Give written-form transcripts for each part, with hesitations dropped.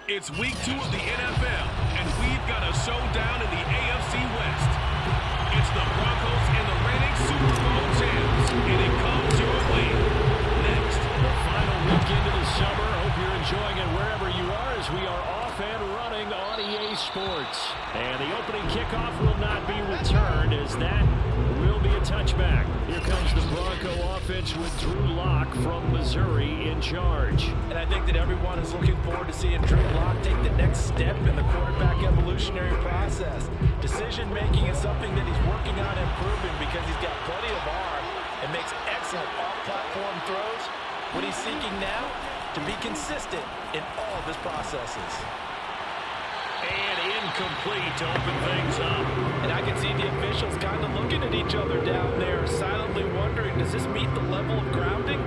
It's week 2 of the NFL, and we've got a showdown in the AFC West. It's the Broncos and the reigning Super Bowl champs, and it comes your way. Next, the final weekend of the summer. Hope you're enjoying it wherever you are as we are off and running on EA Sports. And the opening kickoff will not be returned as that will be a touchback. Here comes the Bronco offense with Drew Lock from Missouri in charge. And I think that everyone is looking forward to seeing Drew Lock take the next step in the quarterback evolutionary process. Decision-making is something that he's working on improving because he's got plenty of arm and makes excellent off-platform throws. What he's seeking now, to be consistent in all of his processes. And incomplete to open things up. And I can see the officials kind of looking at each other down there, silently wondering, does this meet the level of grounding?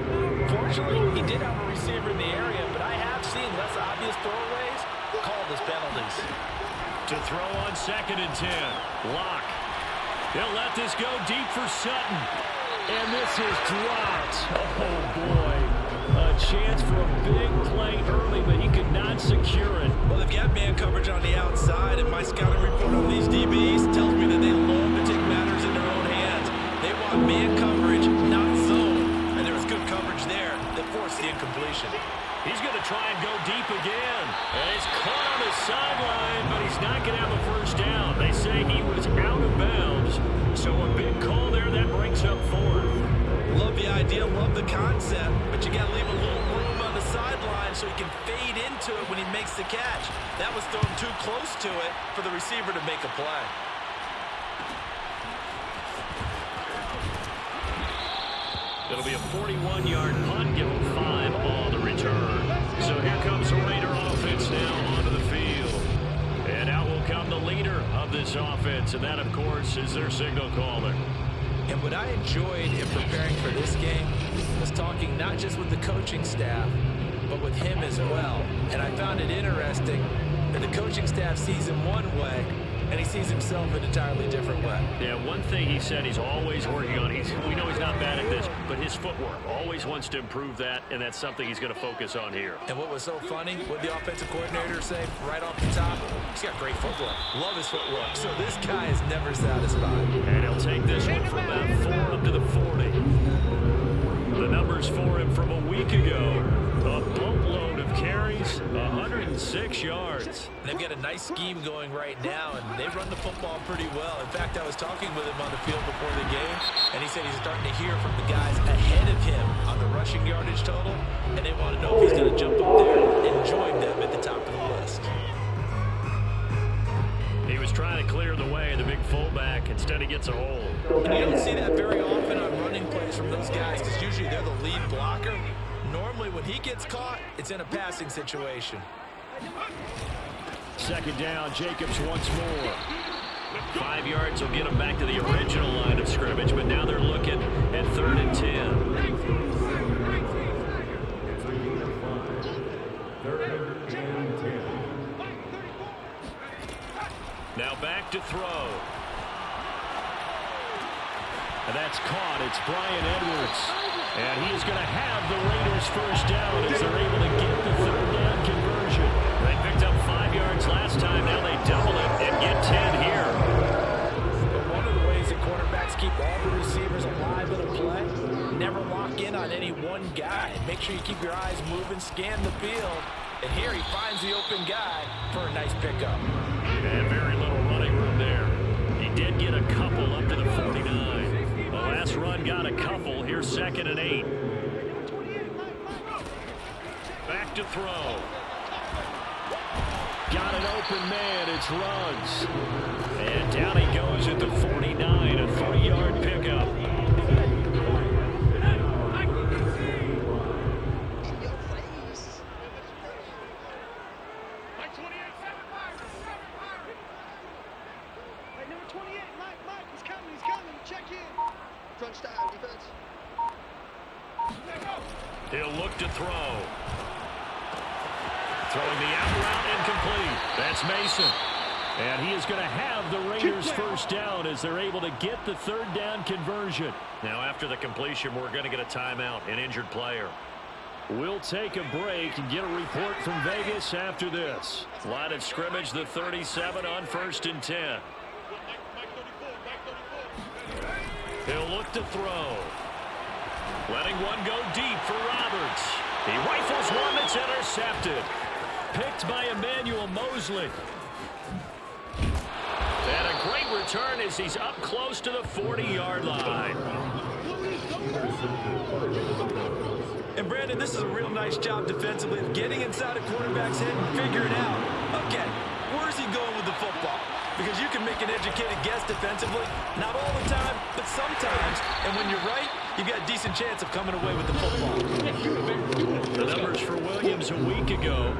Fortunately, he did have a receiver in the area, but I have seen less obvious throwaways called as penalties. To throw on 2nd and 10. Lock. He'll let this go deep for Sutton. And this is dropped. Oh, boy. A chance for a big play early, but he could not secure it. Well, they've got man coverage on the outside, and my scouting report on these DBs tells me that they love to take matters in their own hands. They want man coverage, not zone. And there was good coverage there that forced the incompletion. He's going to try and go deep again. And it's caught on his sideline, but he's not going to have a first down. They say he was out of bounds. So a big call there that brings up 4th. Love the idea, love the concept, but you got to leave a little room on the sideline so he can fade into it when he makes the catch. That was thrown too close to it for the receiver to make a play. It'll be a 41-yard punt, give him 5 on the return. So here comes the Raider offense now onto the field. And out will come the leader of this offense, and that, of course, is their signal caller. And what I enjoyed in preparing for this game was talking not just with the coaching staff, but with him as well. And I found it interesting that the coaching staff sees him one way, and he sees himself an entirely different way. Yeah, one thing he said he's always working on, we know he's not bad at this, but his footwork, always wants to improve that, and that's something he's going to focus on here. And what was so funny, what the offensive coordinator say right off the top, he's got great footwork. Love his footwork. So this guy is never satisfied. And he'll take this one from about 4 up to the 40. The numbers for him from a week ago, a boatload of carries, 106 yards. They've got a nice scheme going right now, and they run the football pretty well. In fact, I was talking with him on the field before the game, and he said he's starting to hear from the guys ahead of him on the rushing yardage total, and they want to know if he's going to jump up there and join them at the top of the list. He was trying to clear the way, the big fullback. Instead, he gets a hold. And you don't see that very often on running plays from those guys because usually they're the lead blocker. Normally, when he gets caught, it's in a passing situation. Second down, Jacobs once more. 5 yards will get them back to the original line of scrimmage, but now they're looking at 3rd and 10. Now back to throw. And that's caught. It's Brian Edwards. And he is going to have the Raiders first down as they're able to get the 3rd down conversion. They picked up 5 yards last time. Now they double it and get 10 here. But one of the ways that quarterbacks keep all the receivers alive in a play, never lock in on any one guy. Make sure you keep your eyes moving, scan the field. And here he finds the open guy for a nice pickup. And very little running room there. He did get a couple up to the 49. The last run got a couple. Here's 2nd and 8. Back to throw. Got an open man. It's Ruggs. And down he goes at the 49. A 3-yard pickup. He'll look to throw. Throwing the out route incomplete. That's Mason. And he is going to have the Raiders first down as they're able to get the 3rd down conversion. Now after the completion, we're going to get a timeout, an injured player. We'll take a break and get a report from Vegas after this. Line of scrimmage, the 37 on 1st and 10. He'll look to throw. Letting one go deep for Roberts. He rifles one that's intercepted. Picked by Emmanuel Mosley. And a great return as he's up close to the 40-yard line. And Brandon, this is a real nice job defensively of getting inside a quarterback's head and figuring out, okay, where's he going with the football? Because you can make an educated guess defensively, not all the time, but sometimes. And when you're right, you've got a decent chance of coming away with the football. The numbers for Williams a week ago,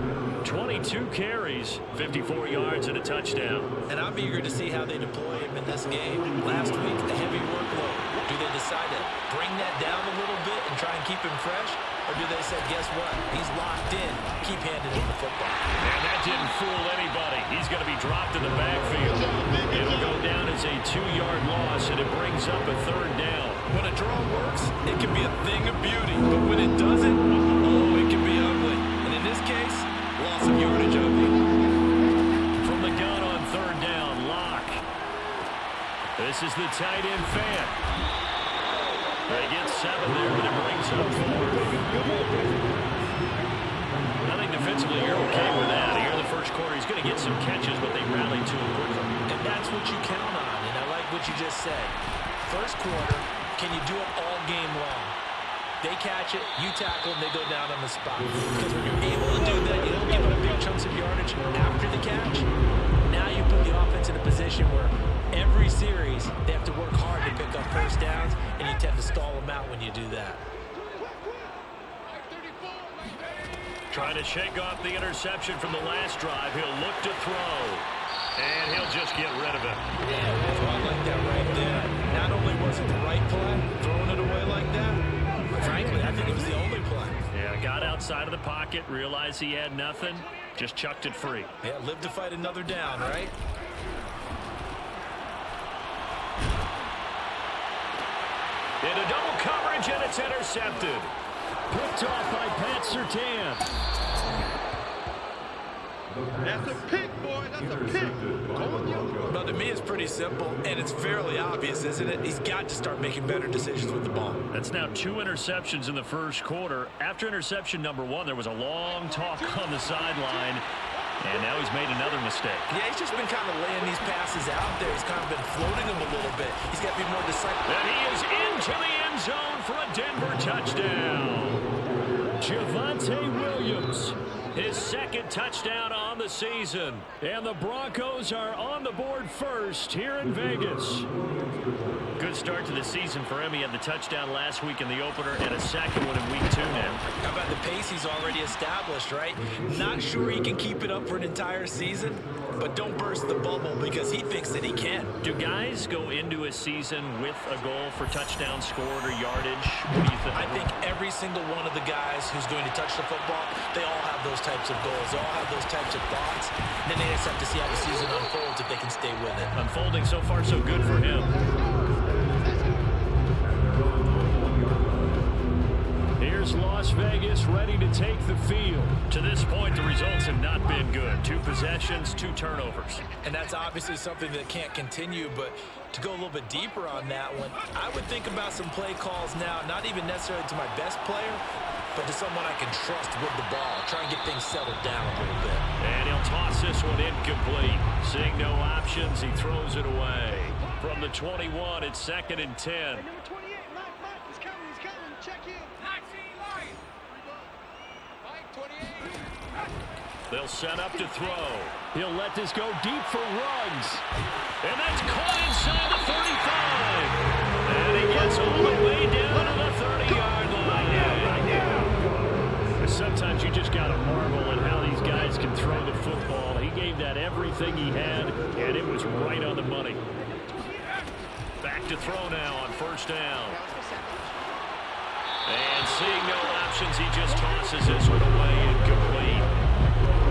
22 carries, 54 yards and a touchdown. And I'm eager to see how they deploy him in this game. Last week, the heavy workload. Do they decide to bring that down a little bit and try and keep him fresh? Or do they say, guess what? He's locked in. Keep handing him the football. And that didn't fool anybody. He's going to be dropped in the backfield. It'll go down as a 2-yard loss, and it brings up a 3rd down. When a draw works, it can be a thing of beauty. But when it doesn't, oh, it can be ugly. And in this case, loss of yardage ugly. From the gun on 3rd down, Locke. This is the tight end fan. They get 7 there, but it brings up 4. I think defensively you're okay with that. Here in the first quarter, he's going to get some catches, but they rally to him quickly. And that's what you count on, and I like what you just said. First quarter, can you do it all game long? They catch it, you tackle, and they go down on the spot. Because when you're able to do that, you don't give up big chunks of yardage after the catch. Now you put the offense in a position where every series they have to work hard to pick up first downs, and you tend to stall them out when you do that. Trying to shake off the interception from the last drive. He'll look to throw. And he'll just get rid of it. Yeah, I like that right there. Not only was it the right play, throwing it away like that, but frankly, I think it was the only play. Yeah, got outside of the pocket, realized he had nothing, just chucked it free. Yeah, live to fight another down, right? Into double coverage, and it's intercepted. Picked off by Pat Surtain. That's a pick, boy. That's a pick. Well, to me, it's pretty simple, and it's fairly obvious, isn't it? He's got to start making better decisions with the ball. That's now 2 interceptions in the first quarter. After interception number 1, there was a long talk on the sideline, and now he's made another mistake. Yeah, he's just been kind of laying these passes out there. He's kind of been floating them a little bit. He's got to be more decisive. And he is into the end zone for a Denver touchdown. Javonte Williams, his second touchdown on the season. And the Broncos are on the board first here in Vegas. Good start to the season for him. He had the touchdown last week in the opener and a second one in week 2 now. How about the pace he's already established, right? Not sure he can keep it up for an entire season, but don't burst the bubble because he thinks that he can. Do guys go into a season with a goal for touchdown scored or yardage? What do you think? I think every single one of the guys who's going to touch the football, they all have those types of goals. They all have those types of thoughts. And then they just have to see how the season unfolds if they can stay with it. Unfolding so far so good for him. Here's Las Vegas ready to take the field. To this point, the results have not been good. 2 possessions, 2 turnovers. And that's obviously something that can't continue, but to go a little bit deeper on that one, I would think about some play calls now, not even necessarily to my best player, but to someone I can trust with the ball. Try and get things settled down a little bit. And he'll toss this one incomplete. Seeing no options, he throws it away. From the 21, it's 2nd and 10. Hey, number 28, Mike, he's coming, check in. Mike, 28. They'll set up to throw. He'll let this go deep for Ruggs. And that's caught inside the 35. And he gets all the way down to the 30-yard line. Sometimes you just got to marvel at how these guys can throw the football. He gave that everything he had, and it was right on the money. Back to throw now on 1st down. And seeing no options, he just tosses this one away incomplete.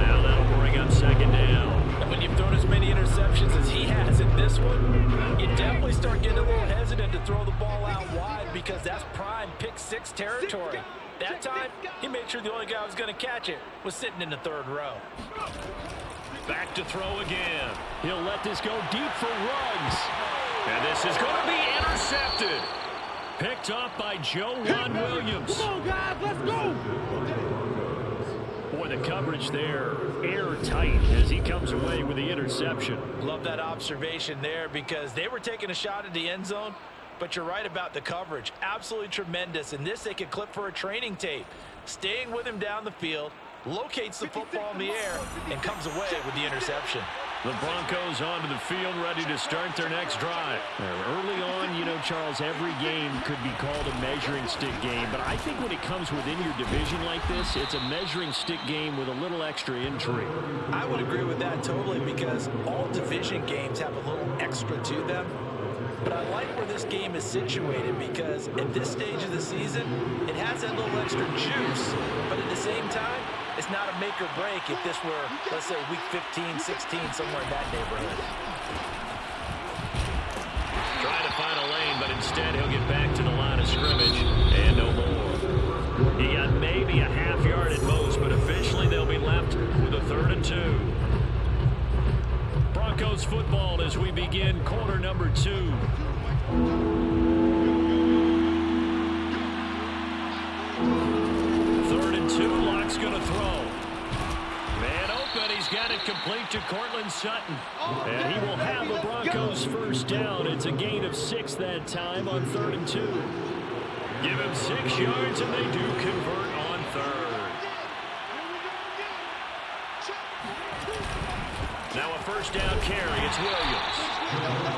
Now that'll bring up 2nd down. And when you've thrown as many interceptions as he has in this one, you definitely start getting a little hesitant to throw the ball out wide because that's prime pick-6 territory. That time, he made sure the only guy who was going to catch it was sitting in the 3rd row. Back to throw again. He'll let this go deep for Ruggs. And this is going to be intercepted. Picked up by Joejuan Williams. Come on, guys, let's go. Boy, the coverage there, airtight as he comes away with the interception. Love that observation there because they were taking a shot at the end zone, but you're right about the coverage. Absolutely tremendous. And this they could clip for a training tape. Staying with him down the field, locates the football in the air, and comes away with the interception. The Broncos onto the field ready to start their next drive. Early on, you know, Charles, every game could be called a measuring stick game. But I think when it comes within your division like this, it's a measuring stick game with a little extra intrigue. I would agree with that totally because all division games have a little extra to them. But I like where this game is situated because at this stage of the season, it has that little extra juice. But at the same time, it's not a make or break if this were, let's say, week 15, 16, somewhere in that neighborhood. Trying to find a lane, but instead he'll get back to the line of scrimmage. And no more. He got maybe a half yard at most, but officially they'll be left with a 3rd and 2. Broncos football as we begin quarter number 2. 3rd and 2, Locke's going to throw. Man open, he's got it complete to Cortland Sutton. And he will have the Broncos 1st down. It's a gain of 6 that time on 3rd and 2. Give him 6 yards, and they do convert on 3rd. Now a 1st down carry, it's Williams.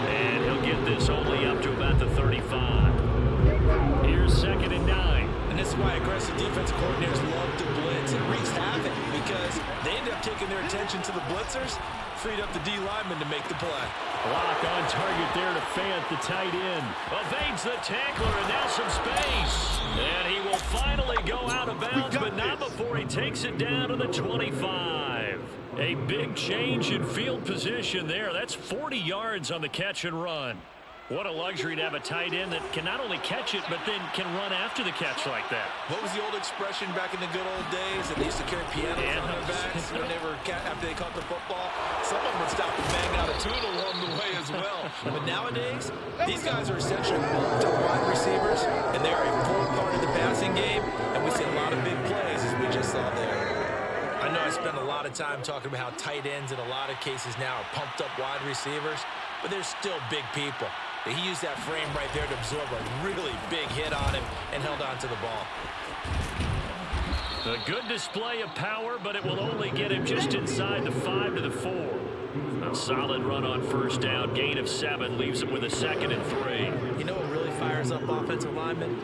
And he'll get this only up to about the 35. Here's 2nd and 9. And this is why aggressive defensive coordinators love to blitz. It wreaks havoc because they end up taking their attention to the blitzers, freed up the D lineman to make the play. Block on target there to Fant, the tight end. Evades the tackler, and now some space. And he will finally go out of bounds, but not before he takes it down to the 25. A big change in field position there. That's 40 yards on the catch and run. What a luxury to have a tight end that can not only catch it, but then can run after the catch like that. What was the old expression back in the good old days that they used to carry pianos on their backs? whenever after they caught the football, some of them would stop and bang out a tune along the way as well. But nowadays, these guys are essentially bulked-up wide receivers, and they are a full part of the passing game, and we see a lot of big plays as we just saw there. I know I spent a lot of time talking about how tight ends in a lot of cases now are pumped-up wide receivers, but they're still big people. He used that frame right there to absorb a really big hit on him and held on to the ball. A good display of power, but it will only get him just inside the 5 to the 4. A solid run on first down. Gain of 7 leaves him with a 2nd and 3. You know what really fires up offensive linemen?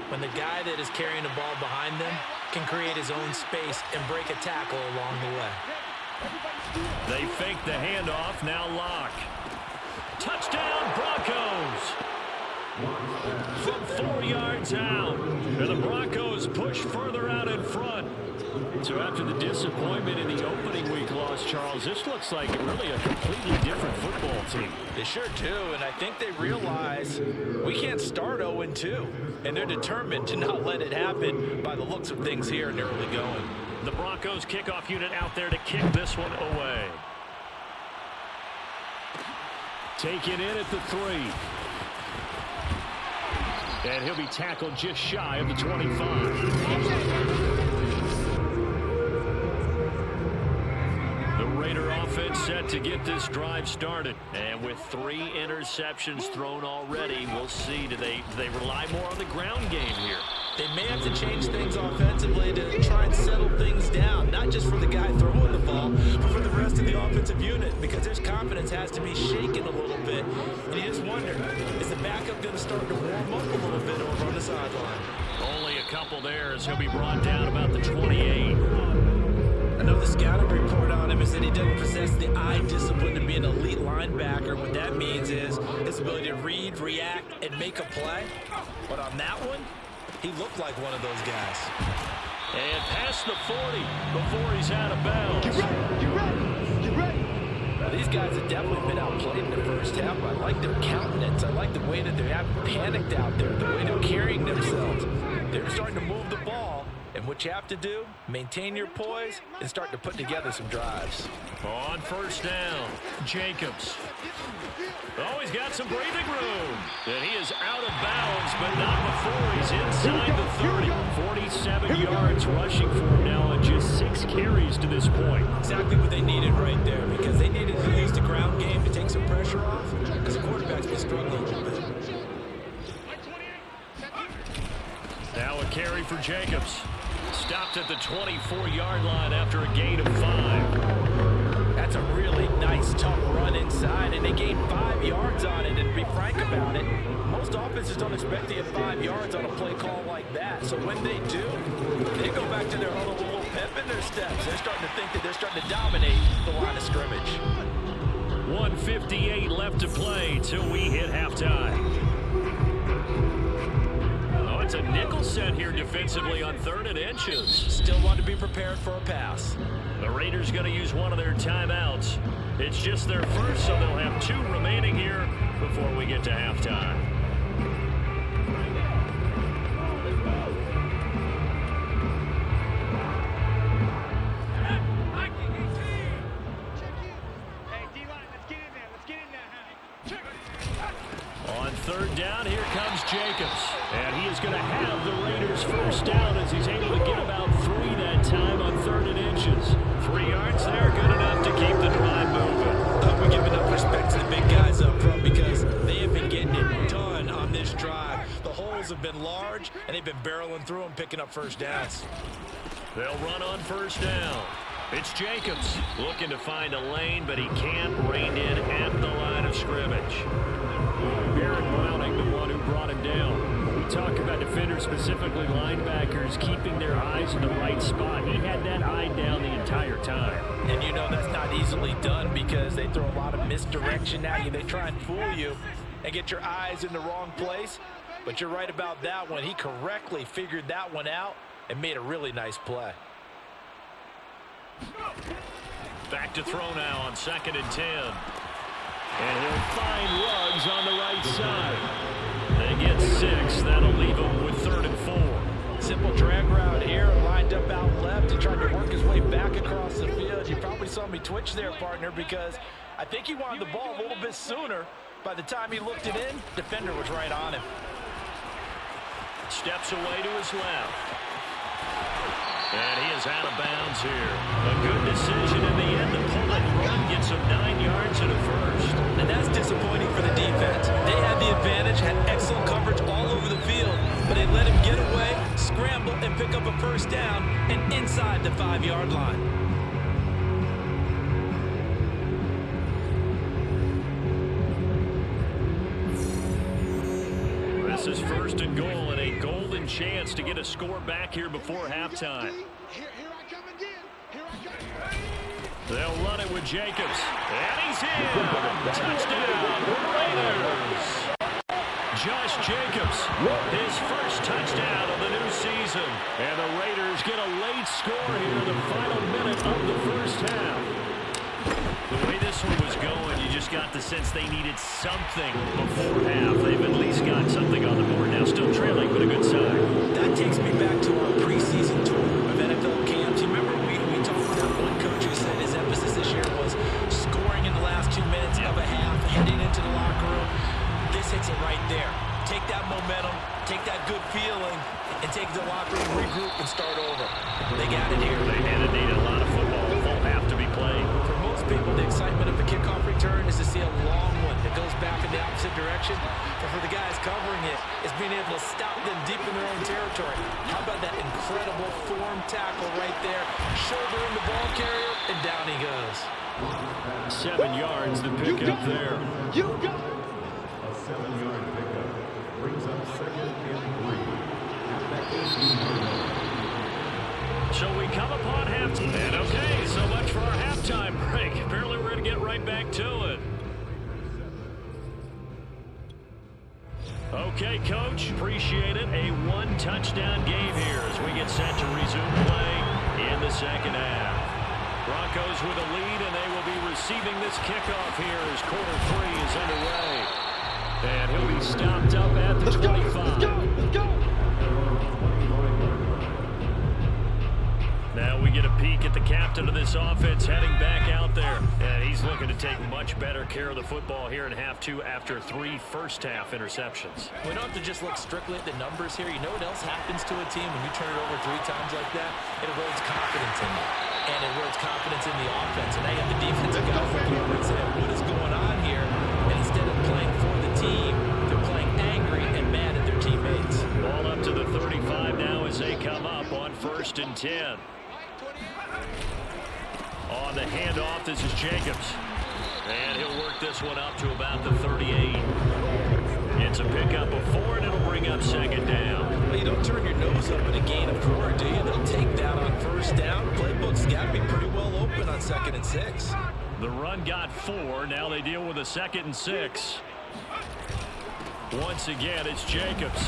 When the guy that is carrying the ball behind them can create his own space and break a tackle along the way. They fake the handoff. Now Locke. Touchdown, Broncos! From 4 yards out. And the Broncos push further out in front. So after the disappointment in the opening week loss, Charles, this looks like really a completely different football team. They sure do, and I think they realize we can't start 0-2. And they're determined to not let it happen by the looks of things here in the early going. The Broncos kickoff unit out there to kick this one away. Taken in at the 3. And he'll be tackled just shy of the 25. The Raider offense set to get this drive started. And with 3 interceptions thrown already, we'll see. Do they rely more on the ground game here? They may have to change things offensively to try and settle things down, not just for the guy throwing the ball, but for the rest of the offensive unit, because his confidence has to be shaken a little bit. And you just wonder, is the backup going to start to warm up a little bit over on the sideline? Only a couple there as he'll be brought down about the 28. I know the scouting report on him is that he doesn't possess the eye discipline to be an elite linebacker. What that means is his ability to read, react, and make a play. But on that one, he looked like one of those guys. And past the 40 before he's out of bounds. Get ready. Get ready. Now, these guys have definitely been outplayed in the first half. I like their countenance. I like the way that they have panicked out there, the way they're carrying themselves. They're starting to move the ball. And what you have to do, maintain your poise and start to put together some drives. On first down, Jacobs. Oh, he's got some breathing room. And he is out of bounds, but not before he's inside the 30. 47 yards rushing for him now on just 6 carries to this point. Exactly what they needed right there, because they needed to use the ground game to take some pressure off, because the quarterback's been struggling a little bit. Now a carry for Jacobs. Stopped at the 24-yard line after a gain of 5. That's a really nice, tough run inside, and they gained 5 yards on it. And to be frank about it, most offenses don't expect to get 5 yards on a play call like that. So when they do, they go back to their huddle with a little pep in their steps. They're starting to think that they're starting to dominate the line of scrimmage. 1:58 left to play till we hit halftime. It's a nickel set here defensively on 3rd and inches. Still want to be prepared for a pass. The Raiders going to use one of their timeouts. It's just their first, so they'll have 2 remaining here before we get to halftime. Hey, D-line, let's get in there. Let's get in there. On 3rd down, here comes Jacobs. And he is going to have the Raiders first down as he's able to get about 3 that time on 3rd and inches. 3 yards there, good enough to keep the drive moving. We give enough respect to the big guys up front because they have been getting it done on this drive. The holes have been large, and they've been barreling through them, picking up first downs. They'll run on first down. It's Jacobs looking to find a lane, but he can't rein in at the line of scrimmage. Aaron Browning, the one who brought him down. We talk about defenders, specifically linebackers, keeping their eyes in the right spot. He had that eye down the entire time. And you know that's not easily done because they throw a lot of misdirection at you. They try and fool you and get your eyes in the wrong place. But you're right about that one. He correctly figured that one out and made a really nice play. Back to throw now on 2nd and 10. And he'll find Ruggs on the right side. They get 6. That'll leave him with 3rd and 4. Simple drag route here, lined up out left and tried to work his way back across the field. saw me twitch there, partner, because I think he wanted the ball a little bit sooner. By the time he looked it in, defender was right on him. Steps away to his left. And he is out of bounds here. A good decision in the end to pull and run, gets him 9 yards and a first. And that's disappointing for the defense. They had the advantage, had excellent coverage all over the field, but they let him get away, scramble, and pick up a first down, and inside the 5-yard line. This is first and goal and a golden chance to get a score back here before halftime. Here I come again. Here I come. They'll run it with Jacobs. And he's in. Touchdown, Raiders. Josh Jacobs, his first touchdown of the new season. And the Raiders get a late score here in the final minute of the first half. The way this one was going, you just got the sense they needed something before half. They've at least got something on the board now. Still trailing, but a good sign. That takes me back to our preseason tour of NFL camps. You remember we talked about one coach who said his emphasis this year was scoring in the last 2 minutes of a half, heading into the locker room. This hits it right there. Take that momentum, take that good feeling, and take the locker room, regroup, and start over. They got it here. They needed a lot of football. Full half to be played. For most people, the excitement of the kickoff return is to see a long one that goes back in the opposite direction. But for the guys covering it, it's being able to stop them deep in their own territory. How about that incredible form tackle right there? Shoulder in the ball carrier, and down he goes. 7 yards to pick up there. You got it. A 7-yard pickup brings up 2nd and 3. So we come upon halftime. And okay, so much for our halftime break. Apparently we're going to get right back to it. Okay, Coach, appreciate it. A 1-touchdown game here as we get set to resume play in the second half. Broncos with a lead, and they will be receiving this kickoff here as quarter 3 is underway. And he'll be stopped up at the 25. Let's go. Now we get a peek at the captain of this offense heading back out there. And he's looking to take much better care of the football here in half 2 after 3 first-half interceptions. We don't have to just look strictly at the numbers here. You know what else happens to a team when you turn it over 3 times like that? It erodes confidence in them. And it erodes confidence in the offense. And they have the defensive guys looking over and saying, what is going on here? And instead of playing for the team, they're playing angry and mad at their teammates. Ball up to the 35 now as they come up on 1st and 10. On the handoff, this is Jacobs. And he'll work this one up to about the 38. It's a pickup of 4, and it'll bring up 2nd down. Well, you don't turn your nose up at a gain of 4, do you? They'll take that on 1st down. Playbook's got to be pretty well open on 2nd and 6. The run got 4. Now they deal with a 2nd and 6. Once again, it's Jacobs.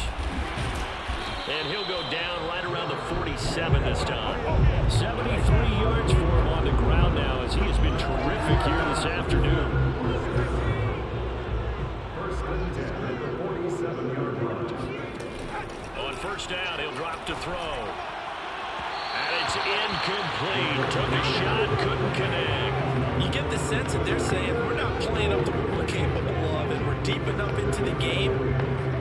And he'll go down right around the 47 this time. 73 yards for him on the ground now as he has been terrific here this afternoon. 1st and 10 at the 47-yard line. On 1st down, he'll drop to throw. And it's incomplete. Took a shot, couldn't connect. You get the sense that they're saying we're not playing up to what we're capable of, and we're deep enough into the game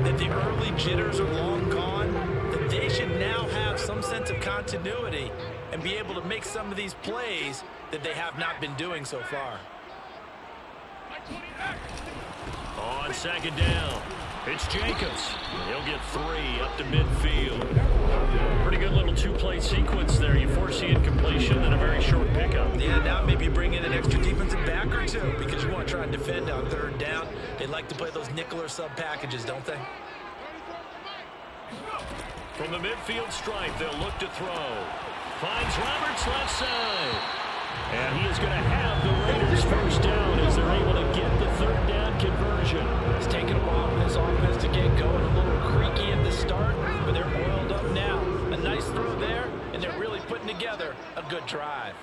that the early jitters are long gone, that they should now have some sense of continuity and be able to make some of these plays that they have not been doing so far. On 2nd down, it's Jacobs. He'll get 3 up to midfield. Pretty good little 2-play sequence there. You foresee incompletion and a very short pickup. Yeah, now maybe you bring in an extra defensive back or 2 because you want to try and defend on 3rd down. They like to play those nickel or sub packages, don't they? From the midfield stripe, they'll look to throw. Finds Roberts left side. And he is going to have the Raiders 1st down as they're able to get the 3rd down conversion. It's taken a while for this offense to get going. A little creaky at the start, but they're oiled up now. A nice throw there, and they're really putting together a good drive.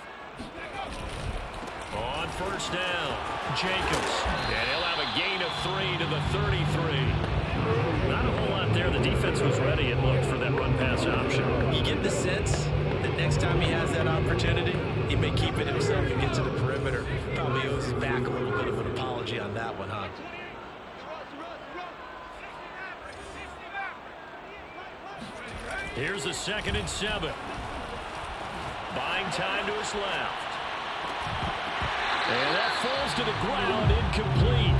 On 1st down, Jacobs. And he'll have a gain of 3 to the 33. Not a whole lot there. The defense was ready, it looked, for that run-pass option. You get the sense that next time he has that opportunity, he may keep it himself and get to the like a little bit of an apology on that one, huh? Here's a 2nd and 7. Buying time to his left. And that falls to the ground, incomplete.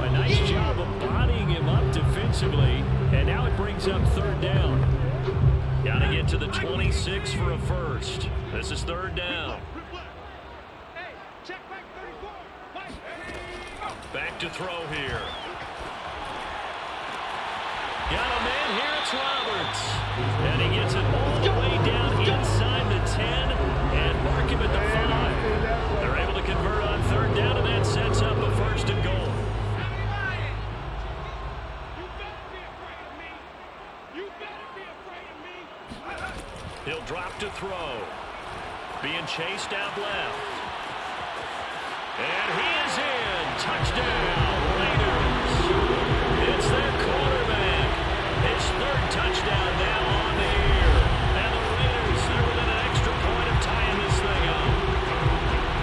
A nice job of bodying him up defensively. And now it brings up 3rd down. Got to get to the 26 for a first. This is 3rd down. Back to throw here. Got a man here, it's Roberts. And he gets it all the way down inside the 10 and mark him at the 5. They're able to convert on 3rd down, and that sets up a 1st and goal. He'll drop to throw. Being chased out left. And he is in. Touchdown, Raiders. It's their quarterback. His 3rd touchdown now on the year. And the Raiders, they're within an extra point of tying this thing up.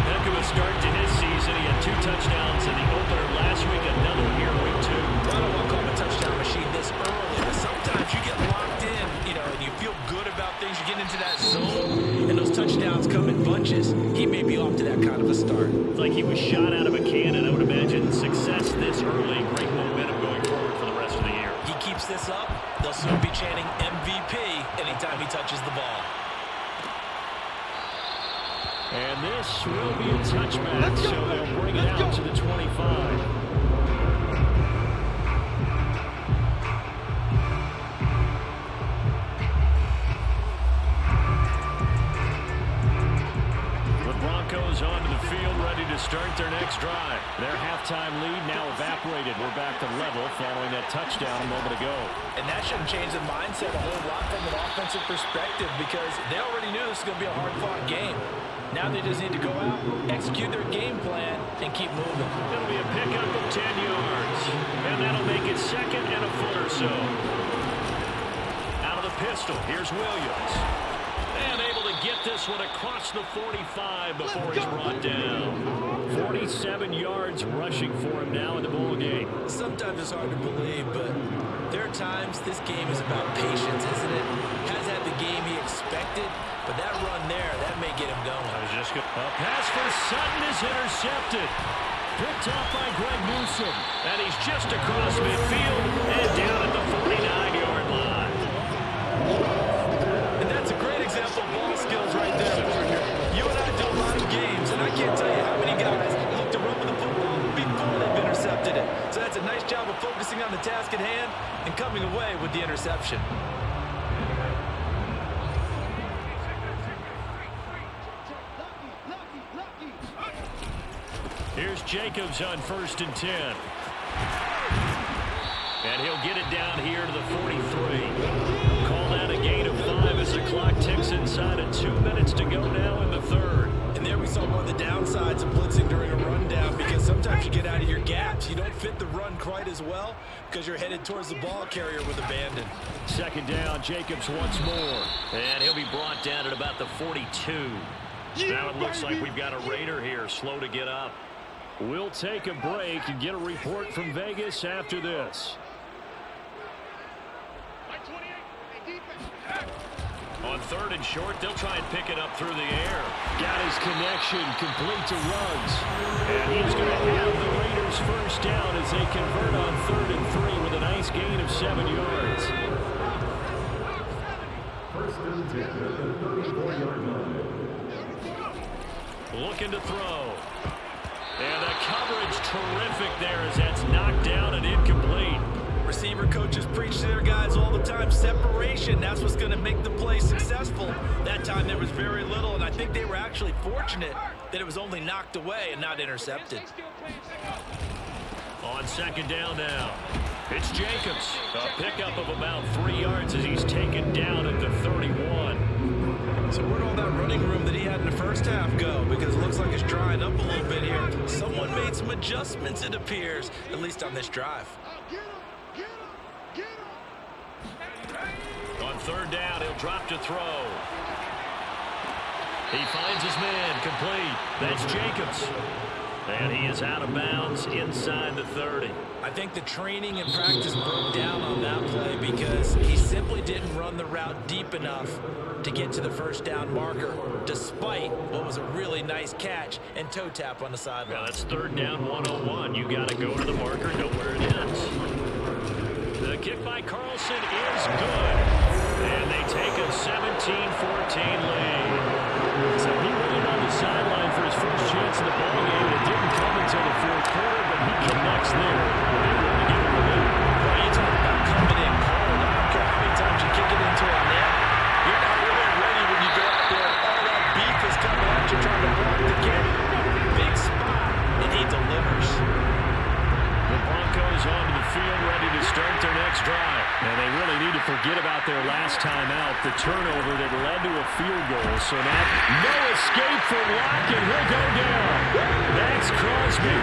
Heck of a start to his season. He had 2 touchdowns in the opener last week, another here week 2. I don't want to call him a touchdown machine this early, but sometimes you get locked in, and you feel good about things. You get into that zone, and those touchdowns come in bunches. He may be off to that kind of a start. It's like he was shot out of a cannon. I would imagine success this early, great momentum going forward for the rest of the year. He keeps this up, they'll soon be chanting MVP anytime he touches the ball. And this will be a touchback, so they'll bring it out to the 25. Onto the field, ready to start their next drive. Their halftime lead now evaporated. We're back to level following that touchdown a moment ago. And that shouldn't change the mindset a whole lot from an offensive perspective because they already knew this was going to be a hard-fought game. Now they just need to go out, execute their game plan, and keep moving. It'll be a pickup of 10 yards. And that'll make it 2nd and a foot or so. Out of the pistol, here's Williams. And able to get this one across the 45 before he's brought down. 47 yards rushing for him now in the ball game. Sometimes it's hard to believe, but there are times this game is about patience, isn't it? Has had the game he expected, but that run there, that may get him going. A pass for Sutton is intercepted. Picked off by Greg Newsome. And he's just across midfield and down at the 49-yard line. And that's a great example of ball skills right there, partner. You and I do a lot of games, and I can't tell you how many guys look to run with the football before they've intercepted it. So that's a nice job of focusing on the task at hand and coming away with the interception. Here's Jacobs on 1st and 10. And he'll get it down here to the 43. Call that a gain of 5 as the clock ticks inside of 2 minutes to go now in the 3rd. And there we saw one of the downsides of blitzing during a rundown because sometimes you get out of your gaps. You don't fit the run quite as well because you're headed towards the ball carrier with abandon. 2nd down, Jacobs once more. And he'll be brought down at about the 42. Now it looks like we've got a Raider here, slow to get up. We'll take a break and get a report from Vegas after this. On 3rd and short, they'll try and pick it up through the air. Got his connection, complete to Ruggs. And he's going to have the Raiders first down as they convert on 3rd and 3 with a nice gain of 7 yards. 1st and 10 at the 34-yard line. Looking to throw. And the coverage terrific there as that's knocked down and incomplete. Receiver coaches preach to their guys all the time. Separation, that's what's going to make the play successful. That time there was very little, and I think they were actually fortunate that it was only knocked away and not intercepted. On 2nd down now, it's Jacobs. A pickup of about 3 yards as he's taken down at the 31. So where'd all that running room that he had in the first half go? Because it looks like it's drying up a little bit here. Someone made some adjustments, it appears, at least on this drive. On 3rd down, he'll drop to throw. He finds his man, complete. That's Jacobs. And he is out of bounds inside the 30. I think the training and practice broke down on that play because he simply didn't run the route deep enough to get to the first down marker, despite what was a really nice catch and toe tap on the sideline. Now that's third down 101. You got to go to the marker, know where it is. The kick by Carlson is good. And they take a 17-14 lead. So he waited on the sideline for his first chance in the ballgame. It didn't come until the fourth quarter, but he connects there. They want to give him a lead. Well, you talk about coming in cold. I don't care how many times you kick it into a net. You're not really ready when you go out there and all that beef is coming at you trying to block the kick. Big spot, and he delivers. The Broncos onto the field, ready to start their next drive. And they really need to forget about their last time out, the turnover that led to a field goal. So now, no escape for Locke, and he'll go down. That's Crosby.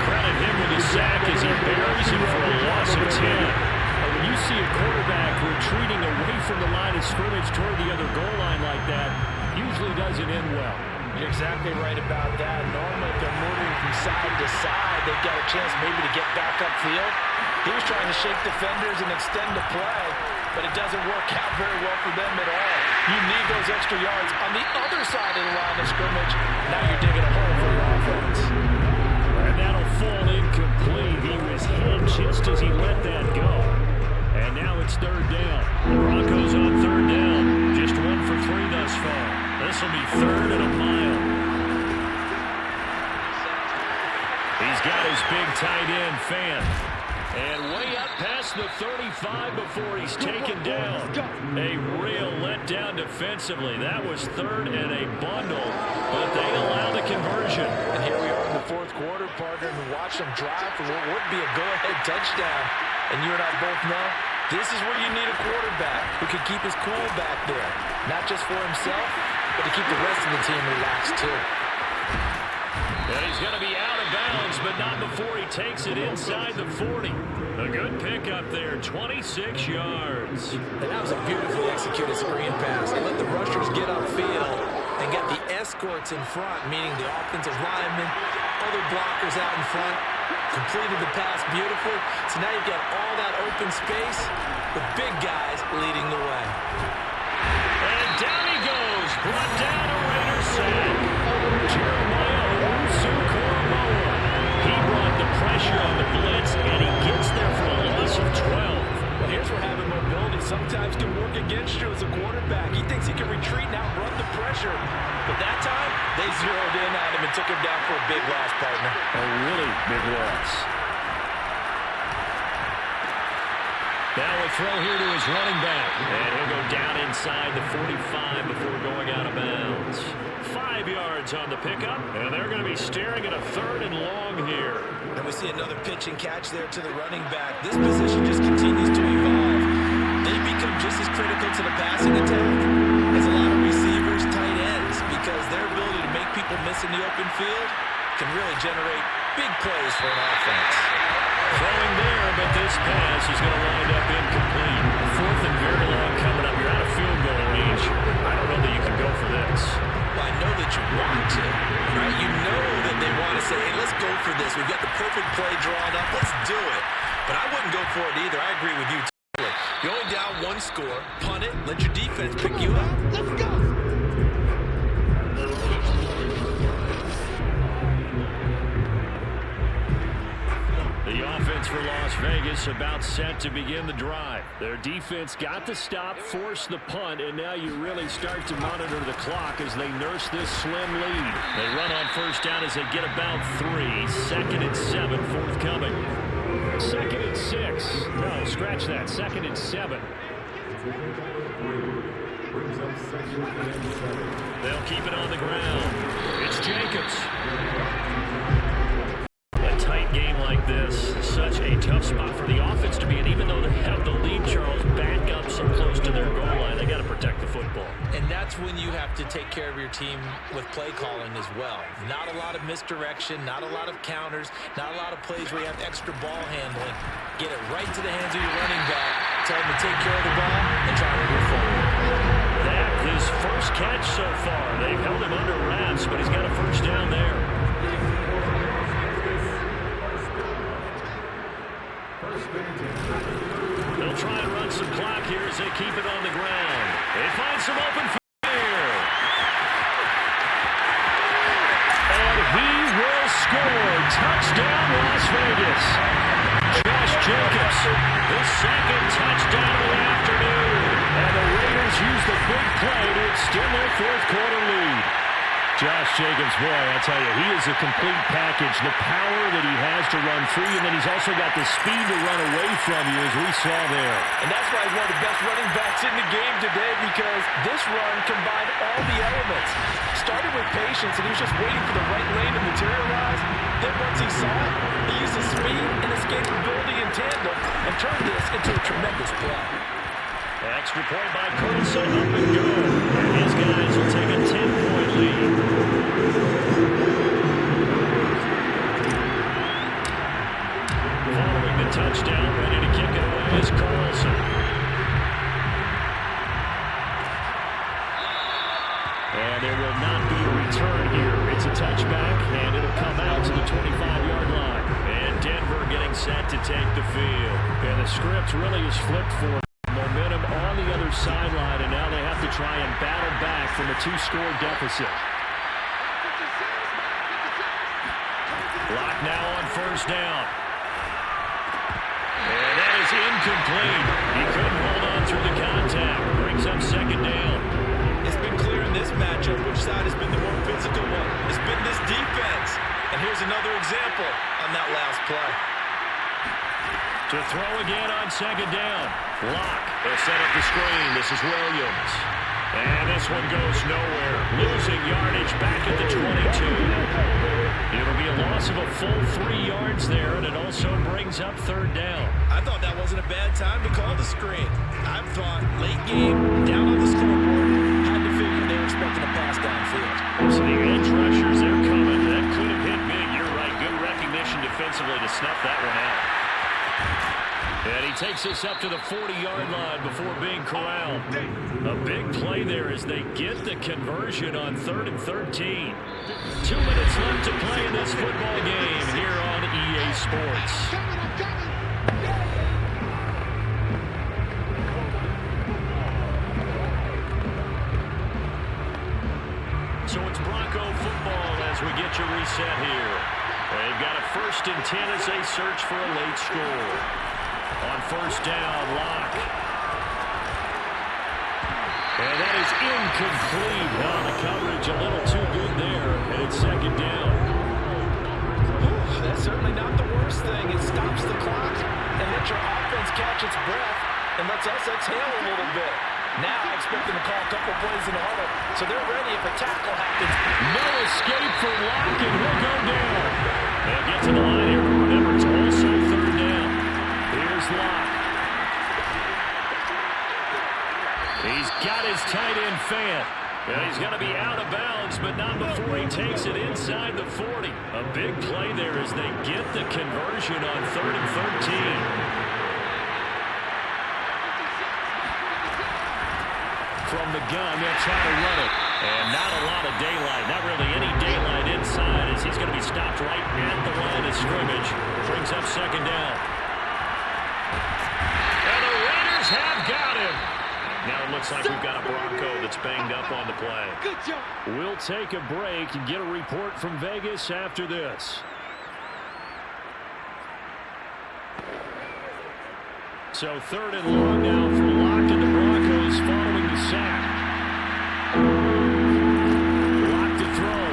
Credit him with a sack as he buries him for a loss of 10. And when you see a quarterback retreating away from the line of scrimmage toward the other goal line like that, usually doesn't end well. You're exactly right about that. Normally, if they're moving from side to side, they've got a chance maybe to get back upfield. He was trying to shake defenders and extend the play, but it doesn't work out very well for them at all. You need those extra yards on the other side of the line of scrimmage. Now you're digging a hole for your offense. And that'll fall incomplete. He was hit just as he let that go. And now it's third down. The Broncos on third down. Just 1 for 3 thus far. This will be third and a mile. He's got his big tight end, Fan. And way up past the 35 before he's taken down. A real letdown defensively. That was third and a bundle, but they allow the conversion. And here we are in the fourth quarter, partner, and watch them drive for what would be a go-ahead touchdown. And you and I both know this is where you need a quarterback who can keep his cool back there. Not just for himself, but to keep the rest of the team relaxed too. And he's going to be out of bounds, but not before he takes it inside the 40. A good pickup there, 26 yards. And that was a beautifully executed screen pass. They let the rushers get upfield and get the escorts in front, meaning the offensive linemen, other blockers out in front, completed the pass beautifully. So now you've got all that open space, the big guys leading the way. And down he goes, brought down a Raider sack. Jeremiah Owusu-Koramoah. He brought the pressure on the blitz, and he gets there for a loss of 12. Well, here's where having mobility sometimes can work against you as a quarterback. He thinks he can retreat and outrun the pressure. But that time, they zeroed in on him and took him down for a big loss, partner. A really big loss. Now a throw here to his running back. And he'll go down inside the 45 before going out of bounds. 5 yards on the pickup, and they're going to be staring at a third and long here. And we see another pitch and catch there to the running back. This position just continues to evolve. They become just as critical to the passing attack as a lot of receivers, tight ends, because their ability to make people miss in the open field can really generate big plays for an offense. Throwing there, but this pass is going to wind up incomplete. Fourth and very long coming up. You're out of field goal range. I don't know that you can go for this. Well, I know that you want to, right? You know that they want to say, hey, let's go for this. We've got the perfect play drawn up. Let's do it. But I wouldn't go for it either. I agree with you, totally. You're only down one score. Punt it. Let your defense pick you up. Let's go. The offense for Las Vegas about set to begin the drive. Their defense got the stop, forced the punt, and now you really start to monitor the clock as they nurse this slim lead. They run on first down as they get about 3. Second and 7 forthcoming. Second and 6. No, scratch that. Second and 7. They'll keep it on the ground. It's Jacobs. Tight game like this, such a tough spot for the offense to be in. Even though they have the lead, Charles, back up so close to their goal line, they got to protect the football. And that's when you have to take care of your team with play calling as well. Not a lot of misdirection, not a lot of counters, not a lot of plays where you have extra ball handling. Get it right to the hands of your running back, tell him to take care of the ball, and try to move forward. That his first catch so far. They've held him under wraps, but he's got a first down there. score. Touchdown, Las Vegas. Josh Jacobs, his second touchdown of the afternoon. And the Raiders use the big play to extend their fourth-quarter lead. Josh Jacobs, boy, I tell you, he is a complete package. The power that he has to run free, and then he's also got the speed to run away from you, as we saw there. And that's why he's one of the best running backs in the game today, because this run combined all the elements. Started with patience, and he was just waiting for the right lane to materialize. Then once he saw it, he used his speed and escapability in tandem and turned this into a tremendous play. Extra point by Curtis, up and go. And his guys will take a 10-point lead. Following the touchdown, ready to kick it away is Carlson. And there will not be a return here. It's a touchback, and it'll come out to the 25-yard line. And Denver getting set to take the field. And the script really is flipped for them. Momentum on the other sideline, and now they have to try and battle back from a 2-score deficit. Lock now on first down. And that is incomplete. He couldn't hold on through the contact. Brings up second down. It's been clear in this matchup which side has been the more physical one. It's been this defense. And here's another example on that last play. To throw again on second down. Lock. They'll set up the screen. This is Williams. And this one goes nowhere. Losing yardage back at the 22. It'll be a loss of a full 3 yards there, and it also brings up third down. I thought that wasn't a bad time to call the screen. I thought late game, down on the scoreboard, had to figure they were expecting a pass downfield. So the edge rushers, they're coming. That could have hit big. You're right. Good recognition defensively to snuff that one out. And he takes us up to the 40-yard line before being corralled. A big play there as they get the conversion on 3rd and 13. 2 minutes left to play in this football game here on EA Sports. So it's Bronco football as we get you reset here. They've got a 1st and 10 as they search for a late score. On first down, Lock. And that is incomplete. Now the coverage a little too good there, and it's second down. That's certainly not the worst thing. It stops the clock and lets your offense catch its breath and lets us exhale a little bit. Now I expect them to call a couple plays in the huddle, so they're ready if a tackle happens. No escape for Lock, and he'll go down. They'll get to the line here. Remember, it's also third down. Here's Lock. He's got his tight end fan. And he's going to be out of bounds, but not before he takes it inside the 40. A big play there as they get the conversion on 3rd and 13. From the gun, they'll try to run it. And not a lot of daylight. Not really any daylight inside as he's going to be stopped right at the line of scrimmage. Brings up second down. And the Raiders have got him. Now it looks like we've got a Bronco that's banged up on the play. Good job. We'll take a break and get a report from Vegas after this. So 3rd and long now for Lock and the Broncos following the sack. Lock to throw.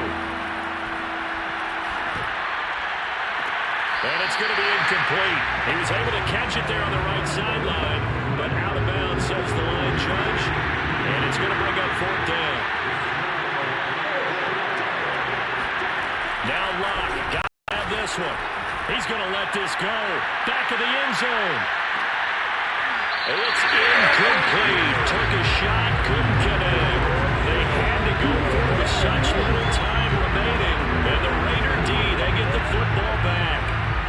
And it's going to be incomplete. He was able to catch it there on the right sideline, but out of bounds, says the line judge. And it's going to bring up 4th down. Now Lock, got to have this one. He's going to let this go. Back of the end zone. It's incomplete. Took a shot, couldn't connect. They had to go for it with such little time remaining. And the Raider D, they get the football back.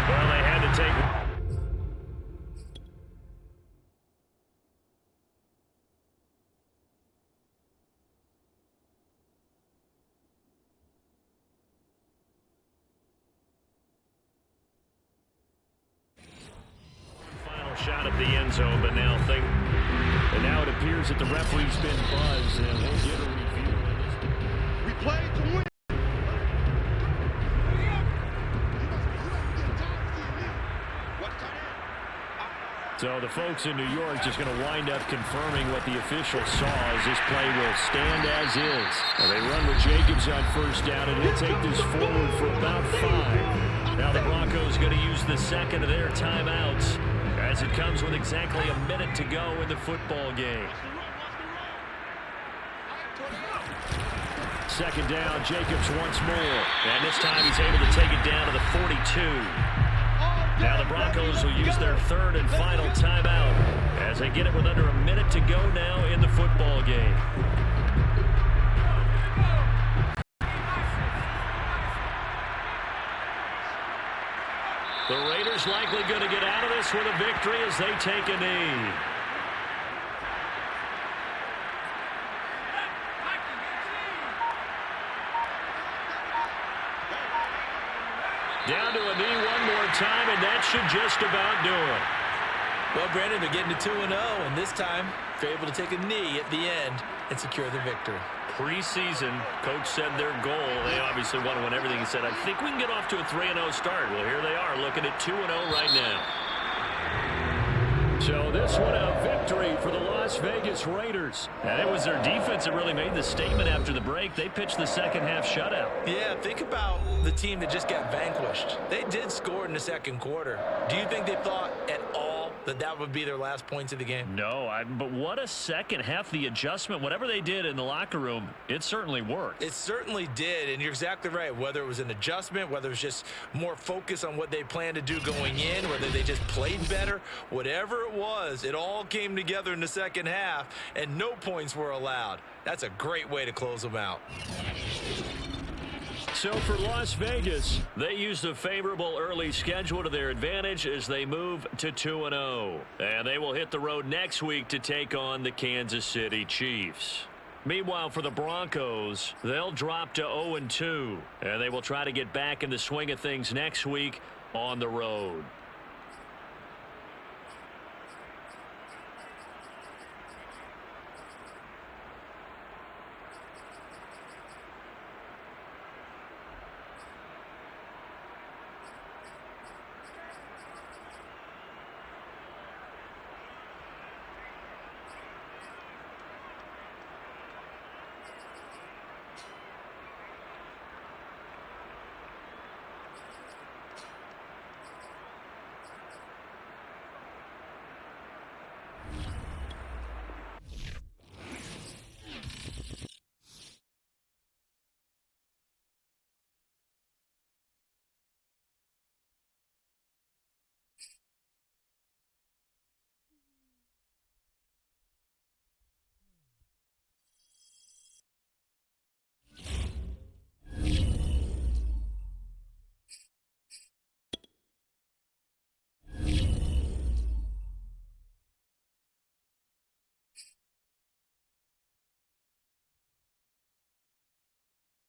Well, they had to take... shot at the end zone, but now it appears that the referee's been buzzed, and we'll get a review. We played to win. So the folks in New York just going to wind up confirming what the official saw as this play will stand as is. And they run with Jacobs on first down, and he'll take this forward for about 5. Now the Broncos going to use the second of their timeouts as it comes with exactly a minute to go in the football game. Second down, Jacobs once more. And this time he's able to take it down to the 42. Now the Broncos will use their third and final timeout as they get it with under a minute to go now in the football game. The Raiders likely going to get out of this with a victory as they take a knee. Down to a knee one more time, and that should just about do it. Well, Brandon, they're getting to 2-0, and this time they're able to take a knee at the end and secure the victory. Preseason, coach said their goal, they obviously want to win everything. He said, I think we can get off to a 3-0 start. Well, here they are looking at 2-0 right now. So this one a victory for the Las Vegas Raiders. And it was their defense that really made the statement after the break. They pitched the second half shutout. Yeah, think about the team that just got vanquished. They did score in the second quarter. Do you think they thought at all that that would be their last points of the game? No, but what a second half. The adjustment, whatever they did in the locker room, it certainly worked. It certainly did, and you're exactly right. Whether it was an adjustment, whether it was just more focus on what they planned to do going in, whether they just played better, whatever it was, it all came together in the second half, and no points were allowed. That's a great way to close them out. So for Las Vegas, they used a favorable early schedule to their advantage as they move to 2-0. And they will hit the road next week to take on the Kansas City Chiefs. Meanwhile, for the Broncos, they'll drop to 0-2. And they will try to get back in the swing of things next week on the road.